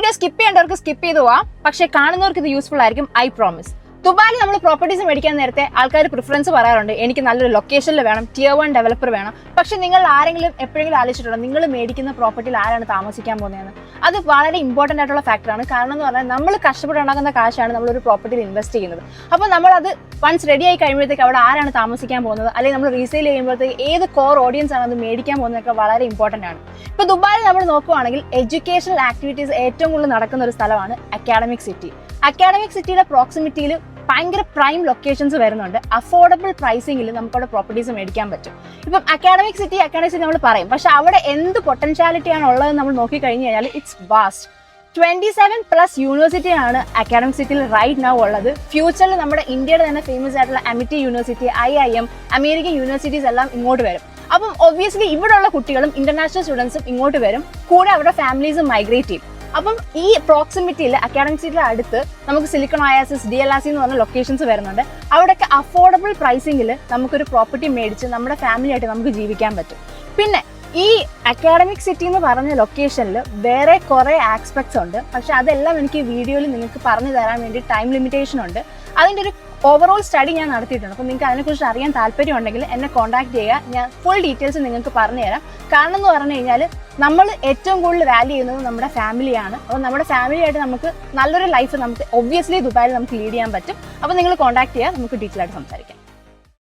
Video skip ചെയ്യേണ്ടവർക്ക് skip ചെയ്തു പോവാം, പക്ഷെ കാണുന്നവർക്ക് ഇത് യൂസ്ഫുൾ ആയിരിക്കും, ഐ പ്രോമിസ്. ദുബായിൽ നമ്മൾ പ്രോപ്പർട്ടീസ് മേടിക്കാൻ നേരത്തെ ആൾക്കാർ പ്രിഫറൻസ് പറയാറുണ്ട്, എനിക്ക് നല്ലൊരു ലൊക്കേഷനിൽ വേണം, Tier 1 ഡെവലപ്പർ വേണം. പക്ഷെ നിങ്ങൾ ആരെങ്കിലും എപ്പോഴെങ്കിലും ആലോചിച്ചിട്ടുണ്ടോ നിങ്ങൾ മേടിക്കുന്ന പ്രോപ്പർട്ടിയിൽ ആരാണ് താമസിക്കാൻ പോകുന്നതെന്ന്? അത് വളരെ ഇമ്പോർട്ടൻ്റ് ആയിട്ടുള്ള ഫാക്ടറാണ്. കാരണം എന്ന് പറഞ്ഞാൽ നമ്മൾ കഷ്ടപ്പെട്ടുണ്ടാക്കുന്ന കാശാണ് നമ്മളൊരു പ്രോപ്പർട്ടിയിൽ ഇൻവെസ്റ്റ് ചെയ്യുന്നത്. അപ്പോൾ നമ്മളത് വൺസ് റെഡി ആയി കഴിയുമ്പോഴത്തേക്ക് അവിടെ ആരാണ് താമസിക്കാൻ പോകുന്നത്, അല്ലെങ്കിൽ നമ്മൾ റീസെയിൽ ചെയ്യുമ്പോഴത്തേക്ക് ഏത് കോർ ഓഡിയൻസ് ആണ് അത് മേടിക്കാൻ പോകുന്നതൊക്കെ വളരെ ഇമ്പോർട്ടൻ്റ് ആണ്. ഇപ്പോൾ ദുബായിൽ നമ്മൾ നോക്കുകയാണെങ്കിൽ എഡ്യൂക്കേഷണൽ ആക്ടിവിറ്റീസ് ഏറ്റവും കൂടുതൽ നടക്കുന്ന ഒരു സ്ഥലമാണ് അക്കാഡമിക് സിറ്റി. അക്കാഡമിക് സിറ്റിയുടെ പ്രോക്സിമിറ്റിയിൽ ഭയങ്കര പ്രൈം ലൊക്കേഷൻസ് വരുന്നുണ്ട്. അഫോർഡബിൾ പ്രൈസിംഗിൽ നമുക്കവിടെ പ്രോപ്പർട്ടീസ് മേടിക്കാൻ പറ്റും. ഇപ്പം അക്കാഡമിക് സിറ്റി നമ്മൾ പറയും, പക്ഷെ അവിടെ എന്ത് പൊട്ടൻഷ്യാലിറ്റി ആണ് ഉള്ളതെന്ന് നമ്മൾ നോക്കിക്കഴിഞ്ഞ് കഴിഞ്ഞാൽ ഇറ്റ്സ് വാസ്റ്റ്. 27+ യൂണിവേഴ്സിറ്റിയാണ് അക്കാഡമിക് സിറ്റിയിൽ റൈറ്റ് നൗ ഉള്ളത്. ഫ്യൂച്ചറിൽ നമ്മുടെ ഇന്ത്യയുടെ തന്നെ ഫേമസ് ആയിട്ടുള്ള Amity university, IIM, American universities എല്ലാം ഇങ്ങോട്ട് വരും. അപ്പം ഒബ്വിയസ്ലി ഇവിടെയുള്ള കുട്ടികളും ഇന്റർനാഷണൽ സ്റ്റുഡൻസും ഇങ്ങോട്ട് വരും, കൂടെ അവരുടെ ഫാമിലീസും മൈഗ്രേറ്റ് ചെയ്യും. അപ്പം ഈ പ്രോക്സിമിറ്റിയിൽ അക്കാഡമിക് സിറ്റിയുടെ അടുത്ത് നമുക്ക് സിലിക്കൺ ഒയാസിസ്, DLRC എന്ന് പറഞ്ഞ ലൊക്കേഷൻസ് വരുന്നുണ്ട്. അവിടെയൊക്കെ അഫോർഡബിൾ പ്രൈസിംഗിൽ നമുക്കൊരു പ്രോപ്പർട്ടി മേടിച്ച് നമ്മുടെ ഫാമിലി ആയിട്ട് നമുക്ക് ജീവിക്കാൻ പറ്റും. പിന്നെ ഈ അക്കാഡമിക് സിറ്റി എന്ന് പറഞ്ഞ ലൊക്കേഷനിൽ വേറെ കുറേ ആസ്പെക്ട്സ് ഉണ്ട്, പക്ഷെ അതെല്ലാം എനിക്ക് വീഡിയോയിൽ നിങ്ങൾക്ക് പറഞ്ഞു തരാൻ വേണ്ടി ടൈം ലിമിറ്റേഷൻ ഉണ്ട്. അതിൻ്റെ ഒരു ഓവറോൾ സ്റ്റഡി ഞാൻ നടത്തിയിട്ടുണ്ട്. അപ്പോൾ നിങ്ങൾക്ക് അതിനെക്കുറിച്ച് അറിയാൻ താല്പര്യം ഉണ്ടെങ്കിൽ എന്നെ കോൺടാക്ട് ചെയ്യുക, ഞാൻ ഫുൾ ഡീറ്റെയിൽസ് നിങ്ങൾക്ക് പറഞ്ഞു തരാം. കാരണം എന്ന് പറഞ്ഞു കഴിഞ്ഞാൽ നമ്മൾ ഏറ്റവും കൂടുതൽ വാല്യൂ ചെയ്യുന്നത് നമ്മുടെ ഫാമിലിയാണ്. അപ്പോൾ നമ്മുടെ ഫാമിലിയായിട്ട് നമുക്ക് നല്ലൊരു ലൈഫ് നമുക്ക് ഒബ്വിയസ്ലി ദുബായിൽ നമുക്ക് ലീഡ് ചെയ്യാൻ പറ്റും. അപ്പോൾ നിങ്ങൾ കോൺടാക്ട് ചെയ്യുക, നമുക്ക് ഡീറ്റെയിൽ ആയിട്ട് സംസാരിക്കാം.